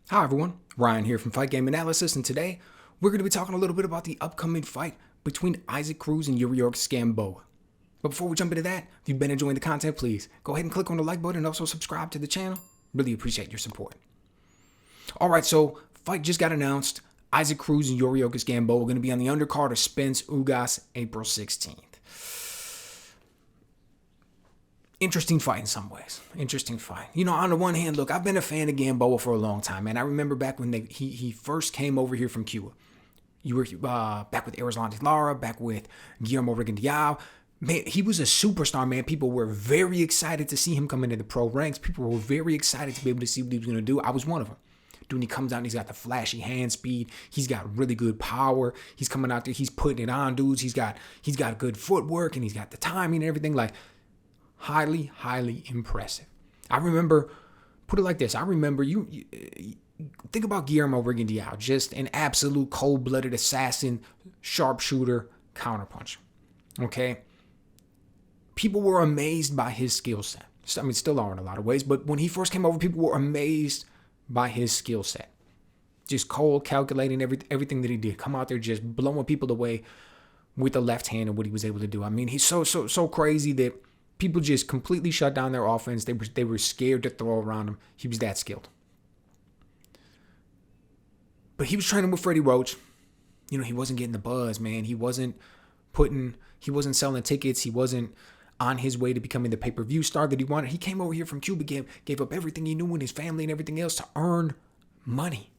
Hi everyone, Ryan here from Fight Game Analysis, and today we're going to be talking a little bit about the upcoming fight between Cruz and Yuriorkis Gamboa. But before we jump into that, if you've been enjoying the content, please go ahead and click on the like button and also subscribe to the channel. Really appreciate your support. Alright, so fight just got announced. Cruz and Yuriorkis Gamboa are going to be on the undercard of Spence Ugas April 16th. Interesting fight in some ways. Interesting fight. You know, on the one hand, look, I've been a fan of Gamboa for a long time, man. I remember back when he first came over here from Cuba. You were back with Errol Spence, back with Guillermo Rigondeaux. Man, he was a superstar, man. People were very excited to see him come into the pro ranks. People were very excited to be able to see what he was going to do. I was one of them. Dude, he comes out and he's got the flashy hand speed. He's got really good power. He's coming out there. He's putting it on dudes. He's got good footwork and he's got the timing and everything. Like, highly, highly impressive. I remember, put it like this. I remember you think about Guillermo Rigondeaux, just an absolute cold-blooded assassin, sharpshooter, counterpuncher. Okay? People were amazed by his skill set. I mean, still are in a lot of ways, but when he first came over, people were amazed by his skill set. Just cold, calculating everything that he did. Come out there just blowing people away with the left hand and what he was able to do. I mean, he's so crazy that people just completely shut down their offense. They were scared to throw around him. He was that skilled. But he was training with Freddie Roach. You know, he wasn't getting the buzz, man. He wasn't selling tickets. He wasn't on his way to becoming the pay-per-view star that he wanted. He came over here from Cuba, gave up everything he knew and his family and everything else to earn money.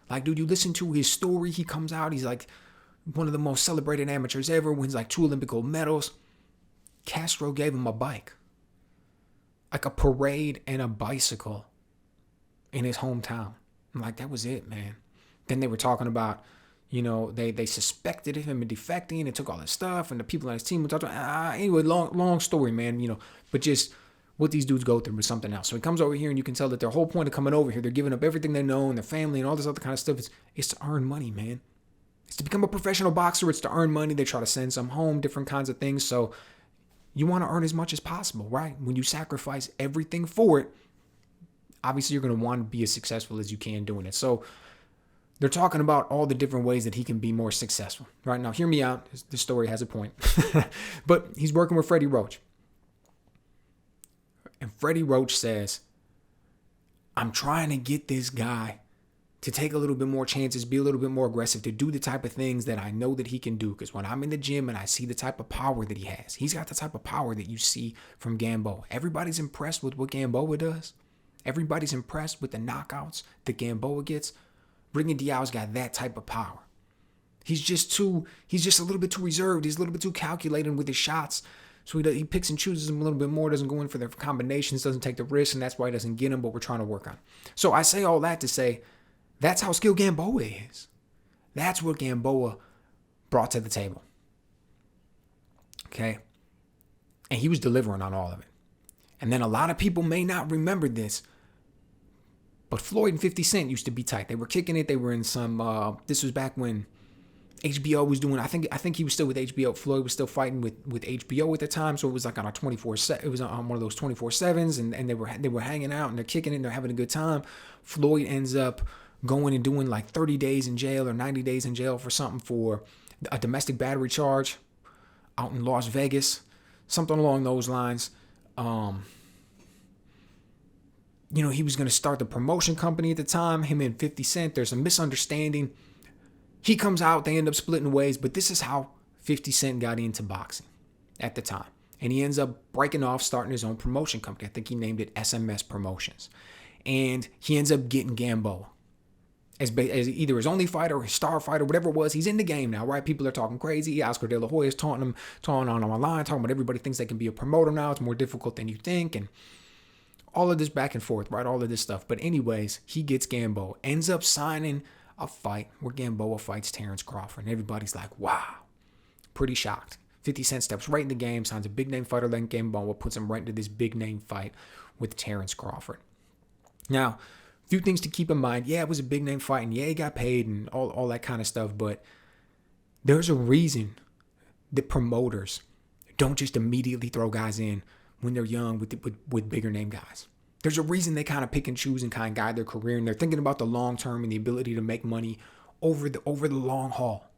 Like, dude, you listen to his story. He comes out. He's like one of the most celebrated amateurs ever. Wins like 2 Olympic gold medals. Castro gave him a bike, like a parade and a bicycle in his hometown. I'm like, that was it, man. Then they were talking about, you know, they suspected him of defecting and took all his stuff, and the people on his team were talking about, anyway, long story, man, you know, but just what these dudes go through was something else. So he comes over here and you can tell that their whole point of coming over here, they're giving up everything they know and their family and all this other kind of stuff. It's to earn money, man. It's to become a professional boxer. It's to earn money. They try to send some home, different kinds of things. So you want to earn as much as possible, right? When you sacrifice everything for it, obviously you're going to want to be as successful as you can doing it. So they're talking about all the different ways that he can be more successful. Right now, hear me out. This story has a point. But he's working with Freddie Roach. And Freddie Roach says, I'm trying to get this guy to take a little bit more chances, be a little bit more aggressive, to do the type of things that I know that he can do. Because when I'm in the gym and I see the type of power that he has, he's got the type of power that you see from Gamboa. Everybody's impressed with what Gamboa does. Everybody's impressed with the knockouts that Gamboa gets. Rigondeaux's got that type of power. He's just a little bit too reserved. He's a little bit too calculating with his shots. So he picks and chooses them a little bit more, doesn't go in for their combinations, doesn't take the risks, and that's why he doesn't get them, but we're trying to work on. So I say all that to say, that's how skilled Gamboa is. That's what Gamboa brought to the table. Okay? And he was delivering on all of it. And then a lot of people may not remember this, but Floyd and 50 Cent used to be tight. They were kicking it. They were in some, this was back when HBO was doing, I think he was still with HBO. Floyd was still fighting with HBO at the time. So it was like on a 24/7, it was on one of those 24/7s, and they were hanging out and they're kicking it and they're having a good time. Floyd ends up going and doing like 30 days in jail or 90 days in jail for something, for a domestic battery charge out in Las Vegas, something along those lines. You know, he was going to start the promotion company at the time, him and 50 Cent. There's a misunderstanding. He comes out, they end up splitting ways, but this is how 50 Cent got into boxing at the time. And he ends up breaking off, starting his own promotion company. I think he named it SMS Promotions. And he ends up getting Gamboa as either his only fighter or his star fighter, whatever it was. He's in the game now, right? People are talking crazy. Oscar De La Hoya is taunting on him online, talking about everybody thinks they can be a promoter now. It's more difficult than you think. And all of this back and forth, right? All of this stuff. But anyways, he gets Gamboa. Ends up signing a fight where Gamboa fights Terrence Crawford. And everybody's like, wow. Pretty shocked. 50 Cent steps right in the game, signs a big-name fighter like Gamboa, puts him right into this big-name fight with Terrence Crawford. Now, a few things to keep in mind. Yeah, it was a big-name fight, and yeah, he got paid and all that kind of stuff. But there's a reason that promoters don't just immediately throw guys in when they're young with bigger name guys. There's a reason they kind of pick and choose and kind of guide their career, and they're thinking about the long term and the ability to make money over the long haul.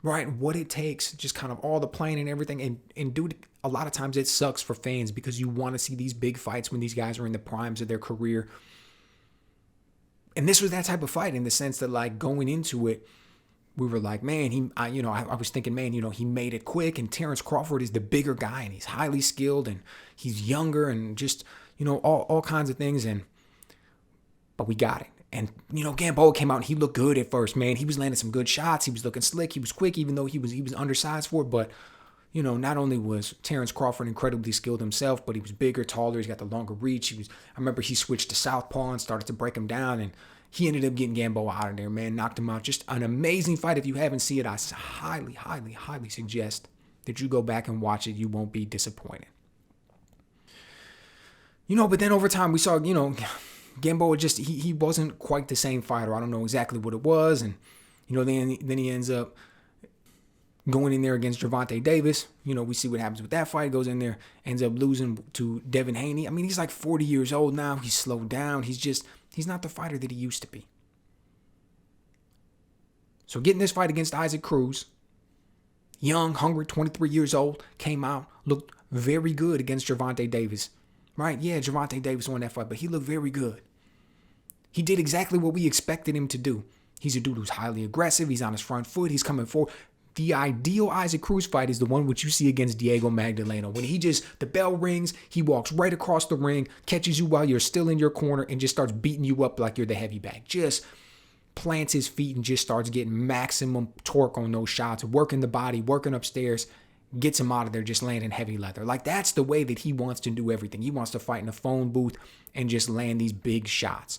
Right? What it takes, just kind of all the planning and everything. And dude, a lot of times it sucks for fans because you want to see these big fights when these guys are in the primes of their career. And this was that type of fight in the sense that, like, going into it, we were like, man, I was thinking, man, he made it quick, and Terrence Crawford is the bigger guy, and he's highly skilled, and he's younger, and just, all kinds of things. But we got it. And, Gamboa came out and he looked good at first, man. He was landing some good shots. He was looking slick. He was quick, even though he was undersized for it. But, not only was Terrence Crawford incredibly skilled himself, but he was bigger, taller. He's got the longer reach. I remember he switched to southpaw and started to break him down. And he ended up getting Gamboa out of there, man. Knocked him out. Just an amazing fight. If you haven't seen it, I highly, highly, highly suggest that you go back and watch it. You won't be disappointed. But then over time we saw, Gamboa just, he wasn't quite the same fighter. I don't know exactly what it was. And, then he ends up going in there against Gervonta Davis. We see what happens with that fight. Goes in there, ends up losing to Devin Haney. I mean, he's like 40 years old now. He's slowed down. He's not the fighter that he used to be. So getting this fight against Isaac Cruz, young, hungry, 23 years old, came out, looked very good against Gervonta Davis. Right? Yeah, Gervonta Davis won that fight, but he looked very good. He did exactly what we expected him to do. He's a dude who's highly aggressive. He's on his front foot. He's coming forward. The ideal Isaac Cruz fight is the one which you see against Diego Magdaleno. When the bell rings, he walks right across the ring, catches you while you're still in your corner, and just starts beating you up like you're the heavy bag. Just plants his feet and just starts getting maximum torque on those shots, working the body, working upstairs, gets him out of there, just landing heavy leather. Like, that's the way that he wants to do everything. He wants to fight in a phone booth and just land these big shots.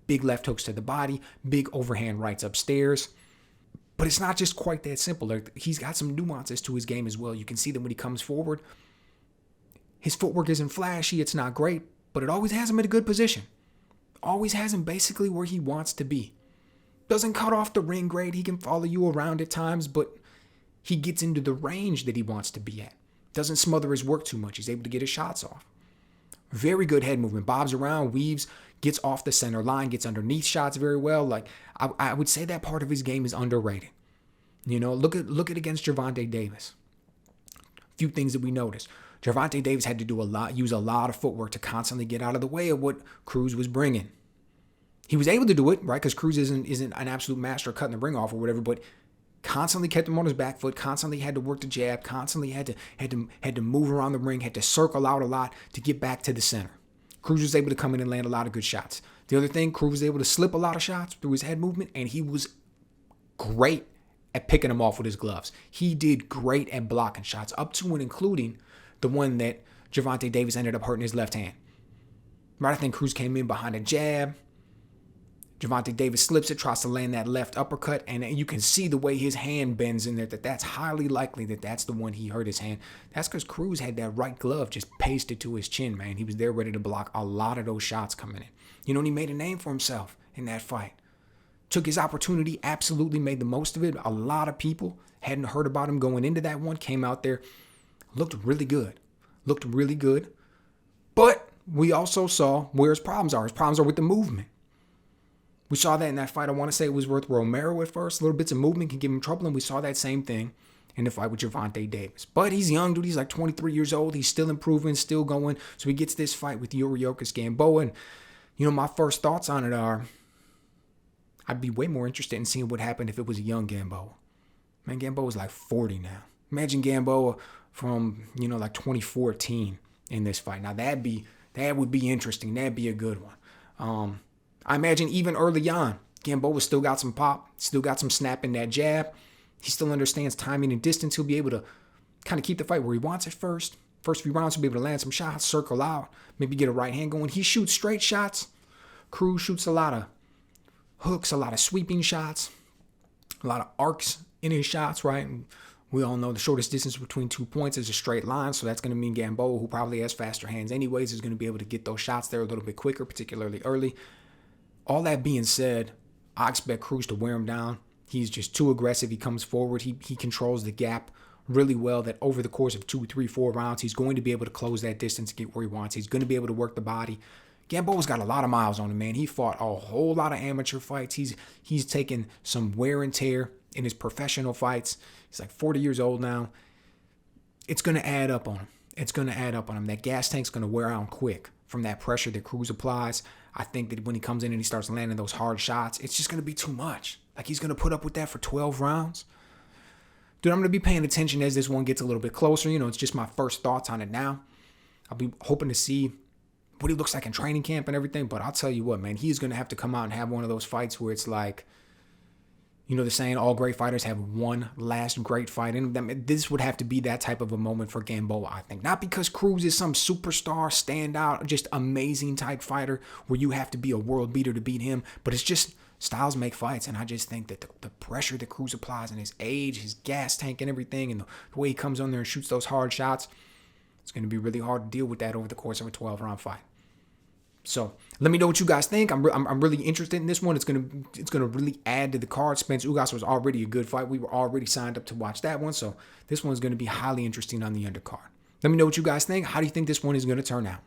Big left hooks to the body, big overhand rights upstairs. But it's not just quite that simple. He's got some nuances to his game as well. You can see that when he comes forward, his footwork isn't flashy, it's not great, but it always has him in a good position. Always has him basically where he wants to be. Doesn't cut off the ring great. He can follow you around at times, but he gets into the range that he wants to be at. Doesn't smother his work too much. He's able to get his shots off. Very good head movement. Bobs around, weaves, gets off the center line, gets underneath shots very well. Like, I would say that part of his game is underrated. Look at against Gervonta Davis. A few things that we noticed. Gervonta Davis had to use a lot of footwork to constantly get out of the way of what Cruz was bringing. He was able to do it, right? Because Cruz isn't an absolute master of cutting the ring off or whatever, but constantly kept him on his back foot, constantly had to work the jab, constantly had to move around the ring, had to circle out a lot to get back to the center. Cruz was able to come in and land a lot of good shots. The other thing, Cruz was able to slip a lot of shots through his head movement, and he was great at picking them off with his gloves. He did great at blocking shots, up to and including the one that Gervonta Davis ended up hurting his left hand. Right, I think Cruz came in behind a jab. Gervonta Davis slips it, tries to land that left uppercut, and you can see the way his hand bends in there, that's highly likely that's the one he hurt his hand. That's because Cruz had that right glove just pasted to his chin, man. He was there ready to block a lot of those shots coming in. And he made a name for himself in that fight. Took his opportunity, absolutely made the most of it. A lot of people hadn't heard about him going into that one, came out there, looked really good. But we also saw where his problems are. His problems are with the movement. We saw that in that fight. I want to say it was with Romero at first. Little bits of movement can give him trouble, and we saw that same thing in the fight with Gervonta Davis. But he's young, dude. He's like 23 years old. He's still improving, still going. So he gets this fight with Yuriorkis Gamboa. And, my first thoughts on it are, I'd be way more interested in seeing what happened if it was a young Gamboa. Man, Gamboa's like 40 now. Imagine Gamboa from, like 2014 in this fight. Now, that would be interesting. That'd be a good one. I imagine even early on, Gamboa still got some pop, still got some snap in that jab. He still understands timing and distance. He'll be able to kind of keep the fight where he wants it first. First few rounds, he'll be able to land some shots, circle out, maybe get a right hand going. He shoots straight shots. Cruz shoots a lot of hooks, a lot of sweeping shots, a lot of arcs in his shots, right? And we all know the shortest distance between 2 points is a straight line, so that's going to mean Gamboa, who probably has faster hands anyways, is going to be able to get those shots there a little bit quicker, particularly early. All that being said, I expect Cruz to wear him down. He's just too aggressive. He comes forward. He controls the gap really well that over the course of 2, 3, 4 rounds, he's going to be able to close that distance and get where he wants. He's going to be able to work the body. Gamboa's got a lot of miles on him, man. He fought a whole lot of amateur fights. He's taken some wear and tear in his professional fights. He's like 40 years old now. It's going to add up on him. It's going to add up on him. That gas tank's going to wear out quick from that pressure that Cruz applies. I think that when he comes in and he starts landing those hard shots, it's just going to be too much. Like, he's going to put up with that for 12 rounds. Dude, I'm going to be paying attention as this one gets a little bit closer. You know, it's just my first thoughts on it now. I'll be hoping to see what he looks like in training camp and everything. But I'll tell you what, man, he's going to have to come out and have one of those fights where it's like, you know, the saying, all great fighters have one last great fight in them. This would have to be that type of a moment for Gamboa, I think. Not because Cruz is some superstar, standout, just amazing type fighter where you have to be a world beater to beat him. But it's just styles make fights. And I just think that the pressure that Cruz applies and his age, his gas tank and everything, and the way he comes on there and shoots those hard shots, it's going to be really hard to deal with that over the course of a 12-round fight. So let me know what you guys think. I'm really interested in this one. It's gonna really add to the card. Spence Ugas was already a good fight. We were already signed up to watch that one. So this one's gonna be highly interesting on the undercard. Let me know what you guys think. How do you think this one is gonna turn out?